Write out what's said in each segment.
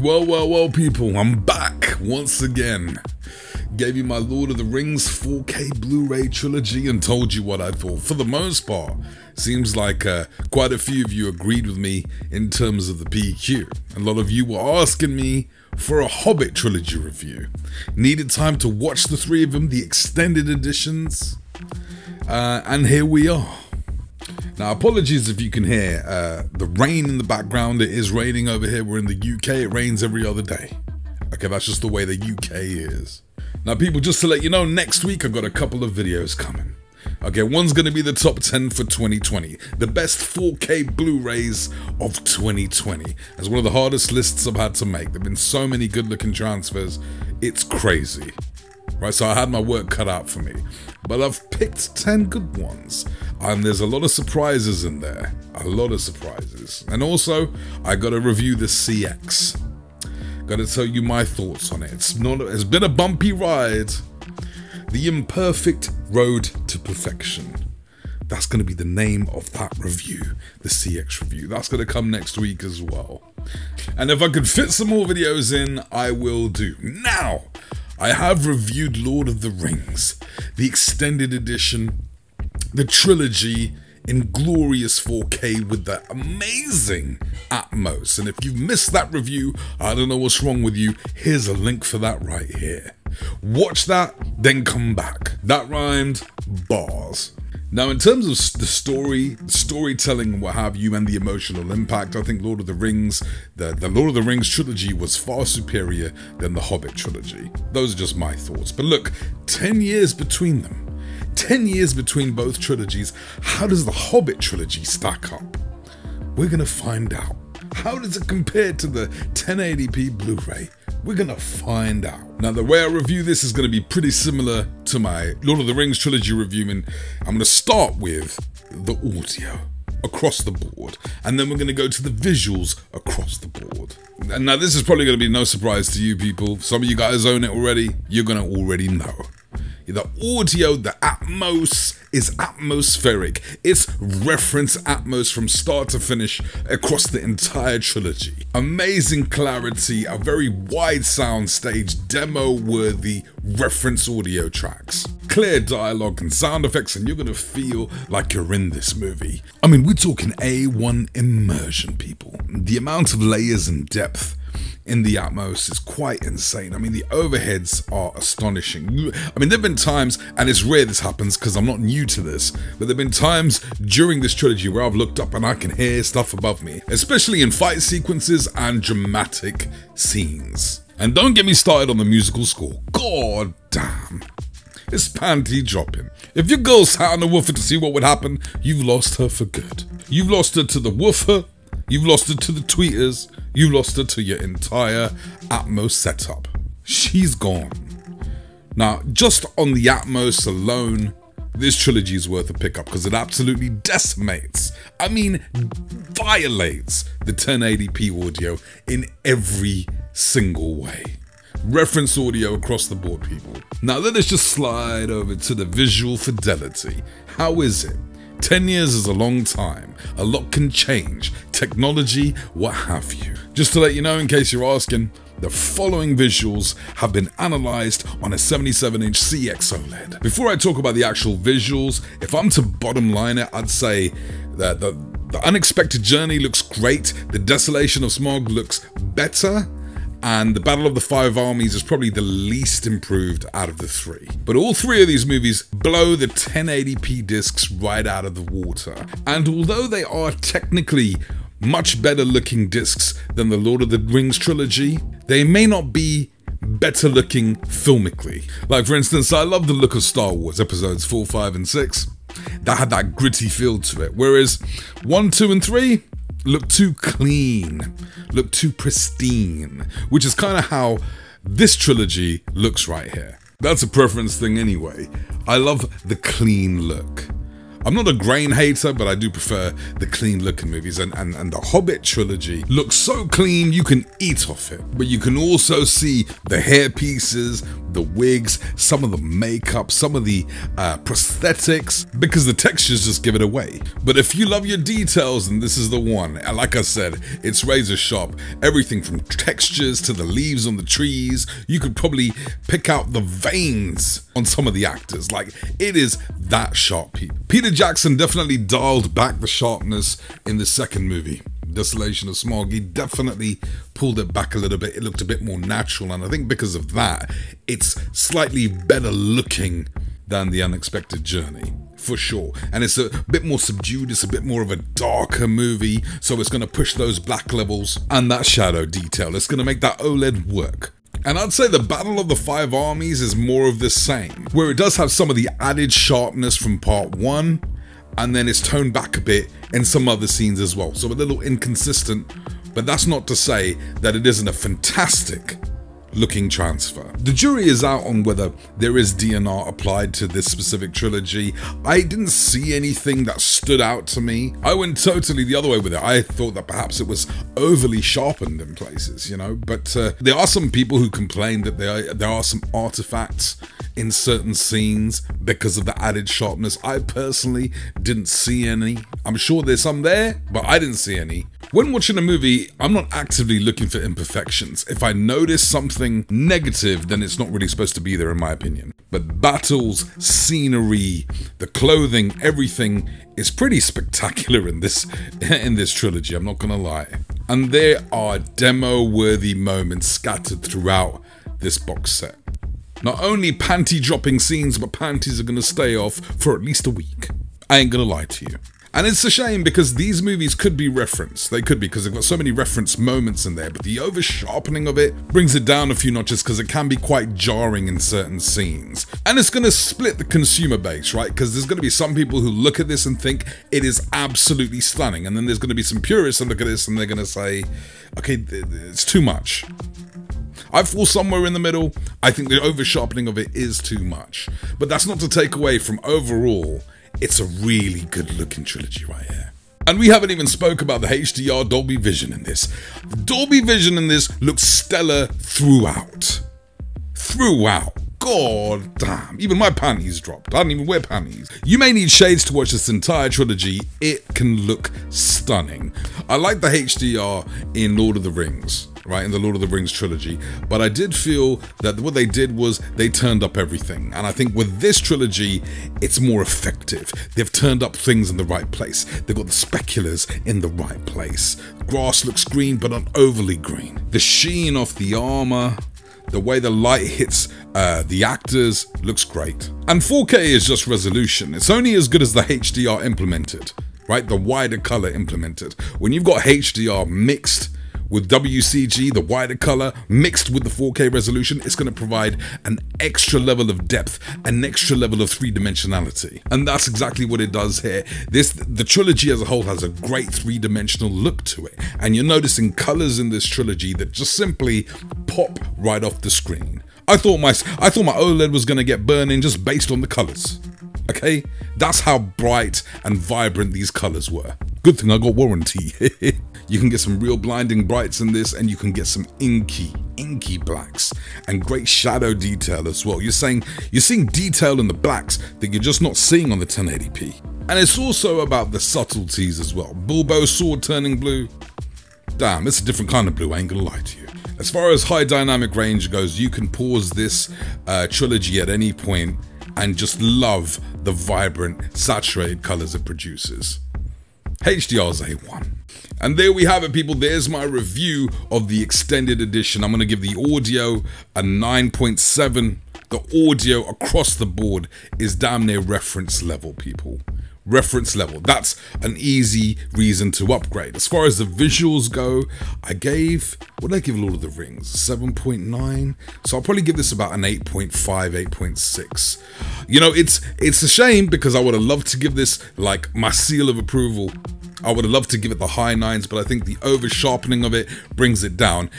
Well, people, I'm back once again. Gave you my Lord of the Rings 4K Blu-ray trilogy and told you what I thought. For the most part, seems like quite a few of you agreed with me in terms of the PQ. A lot of you were asking me for a Hobbit trilogy review. Needed time to watch the three of them, the extended editions, and here we are. Now, apologies if you can hear the rain in the background. It is raining over here. We're in the UK. It rains every other day. Okay, that's just the way the UK is. Now, people, just to let you know, next week I've got a couple of videos coming. Okay, one's going to be the top 10 for 2020. The best 4K Blu-rays of 2020. It's one of the hardest lists I've had to make. There have been so many good-looking transfers. It's crazy. Right, so I had my work cut out for me. But I've picked 10 good ones. And there's a lot of surprises in there. A lot of surprises. And also, I got to review the CX. Got to tell you my thoughts on it. It's been a bumpy ride. The Imperfect Road to Perfection. That's going to be the name of that review. The CX review. That's going to come next week as well. And if I could fit some more videos in, I will do. Now, I have reviewed Lord of the Rings, the extended edition, the trilogy in glorious 4K with the amazing Atmos. And if you've missed that review, I don't know what's wrong with you. Here's a link for that right here. Watch that, then come back. That rhymed. Bars. Now, in terms of the storytelling and what have you, and the emotional impact, I think Lord of the Rings, the Lord of the Rings trilogy was far superior than the Hobbit trilogy. Those are just my thoughts. But look, 10 years between them. 10 years between both trilogies. How does the Hobbit trilogy stack up? We're going to find out. How does it compare to the 1080p Blu-ray? We're going to find out. Now, the way I review this is going to be pretty similar to my Lord of the Rings trilogy review, and I'm going to start with the audio across the board, and then we're going to go to the visuals across the board. And now, this is probably going to be no surprise to you people. Some of you guys own it already. You're going to already know. The audio, the Atmos, is atmospheric. It's reference Atmos from start to finish across the entire trilogy. Amazing clarity, a very wide sound stage, demo-worthy reference audio tracks. Clear dialogue and sound effects, and you're gonna feel like you're in this movie. I mean, we're talking A1 immersion, people. The amount of layers and depth in the Atmos is quite insane. I mean, the overheads are astonishing. I mean, there have been times, and it's rare this happens because I'm not new to this, but there have been times during this trilogy where I've looked up and I can hear stuff above me, especially in fight sequences and dramatic scenes. And don't get me started on the musical score. God damn. It's panty dropping. If your girl sat on the woofer to see what would happen, you've lost her for good. You've lost her to the woofer. You've lost her to the tweeters. You've lost her to your entire Atmos setup. She's gone. Now, just on the Atmos alone, this trilogy is worth a pickup because it absolutely decimates, I mean, violates the 1080p audio in every single way. Reference audio across the board, people. Now, let us just slide over to the visual fidelity. How is it? 10 years is a long time. A lot can change. Technology, what have you. Just to let you know, in case you're asking, the following visuals have been analyzed on a 77-inch CX OLED. Before I talk about the actual visuals, if I'm to bottom line it, I'd say that the Unexpected Journey looks great, the Desolation of Smaug looks better, and the Battle of the Five Armies is probably the least improved out of the three. But all three of these movies blow the 1080p discs right out of the water. And although they are technically much better looking discs than the Lord of the Rings trilogy, they may not be better looking filmically. Like, for instance, I love the look of Star Wars episodes 4, 5, and 6. That had that gritty feel to it. Whereas 1, 2, and 3 look too clean, look too pristine, which is kind of how this trilogy looks right here. That's a preference thing anyway. I love the clean look. I'm not a grain hater, but I do prefer the clean looking movies, and the Hobbit trilogy looks so clean you can eat off it. But you can also see the hair pieces, the wigs, some of the makeup, some of the prosthetics, because the textures just give it away. But if you love your details, then this is the one. And like I said, it's razor sharp. Everything from textures to the leaves on the trees. You could probably pick out the veins on some of the actors. Like, it is that sharp, people. Peter Jackson definitely dialed back the sharpness in the second movie, Desolation of Smaug. He definitely pulled it back a little bit. It looked a bit more natural, and I think because of that, it's slightly better looking than The Unexpected Journey, for sure. And it's a bit more subdued, it's a bit more of a darker movie, so it's going to push those black levels and that shadow detail. It's going to make that OLED work. And I'd say the Battle of the Five Armies is more of the same, where it does have some of the added sharpness from part 1, and then it's toned back a bit in some other scenes as well. So a little inconsistent, but that's not to say that it isn't a fantastic looking transfer. The jury is out on whether there is DNR applied to this specific trilogy. I didn't see anything that stood out to me. I went totally the other way with it. I thought that perhaps it was overly sharpened in places, you know, but there are some people who complain that there are some artifacts in certain scenes because of the added sharpness. I personally didn't see any. I'm sure there's some there, but I didn't see any. When watching a movie, I'm not actively looking for imperfections. If I notice something negative, then it's not really supposed to be there, in my opinion. But battles, scenery, the clothing, everything is pretty spectacular in this trilogy, I'm not gonna lie. And there are demo-worthy moments scattered throughout this box set. Not only panty-dropping scenes, but panties are gonna stay off for at least a week. I ain't gonna lie to you. And it's a shame because these movies could be referenced. They could be, because they've got so many reference moments in there, but the over-sharpening of it brings it down a few notches because it can be quite jarring in certain scenes. And it's going to split the consumer base, right? Because there's going to be some people who look at this and think it is absolutely stunning. And then there's going to be some purists that look at this and they're going to say, okay, it's too much. I fall somewhere in the middle. I think the over-sharpening of it is too much. But that's not to take away from overall, it's a really good looking trilogy right here. And we haven't even spoke about the HDR Dolby Vision in this. The Dolby Vision in this looks stellar throughout. God damn, even my panties dropped. I don't even wear panties. You may need shades to watch this entire trilogy. It can look stunning. I like the HDR in Lord of the Rings, right, in the Lord of the Rings trilogy, but I did feel that what they did was they turned up everything, and I think with this trilogy it's more effective. They've turned up things in the right place. They've got the speculars in the right place. Grass looks green but not overly green. The sheen off the armor, the way the light hits the actors looks great. And 4K is just resolution. It's only as good as the HDR implemented, right? The wider color implemented. When you've got HDR mixed with WCG, the wider color, mixed with the 4K resolution, it's going to provide an extra level of depth, an extra level of three-dimensionality. And that's exactly what it does here. The trilogy as a whole has a great three-dimensional look to it. And you're noticing colors in this trilogy that just simply pop right off the screen. I thought my OLED was going to get burning just based on the colors. Okay? That's how bright and vibrant these colors were. Good thing I got warranty. You can get some real blinding brights in this, and you can get some inky blacks and great shadow detail as well. You're seeing detail in the blacks that you're just not seeing on the 1080p. And it's also about the subtleties as well. Bilbo's sword turning blue. Damn, it's a different kind of blue, I ain't gonna lie to you. As far as high dynamic range goes, you can pause this trilogy at any point and just love the vibrant, saturated colors it produces. HDR's A1. And there we have it, people. There's my review of the extended edition. I'm going to give the audio a 9.7. The audio across the board is damn near reference level, people. Reference level. That's an easy reason to upgrade. As far as the visuals go, what did I give Lord of the Rings? 7.9. So I'll probably give this about an 8.5, 8.6. You know, it's a shame because I would have loved to give this like my seal of approval. I would have loved to give it the high 9s, but I think the over sharpening of it brings it down.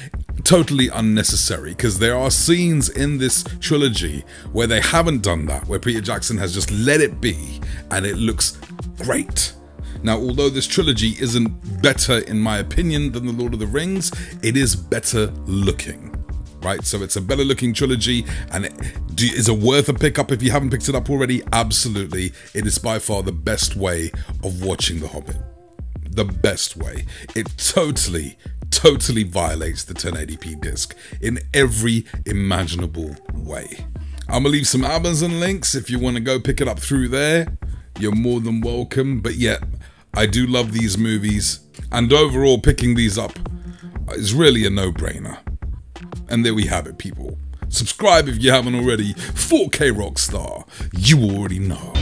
totally unnecessary, because there are scenes in this trilogy where they haven't done that, where Peter Jackson has just let it be and it looks great. Now, although this trilogy isn't better in my opinion than The Lord of the Rings, it is better looking, right? So it's a better looking trilogy, and is it worth a pickup if you haven't picked it up already? Absolutely. It is by far the best way of watching The Hobbit. The best way. It totally violates the 1080p disc in every imaginable way. I'm gonna leave some Amazon links if you want to go pick it up through there. You're more than welcome. But yeah, I do love these movies, and overall picking these up is really a no-brainer. And there we have it, people. Subscribe if you haven't already. 4K Rockstar, you already know.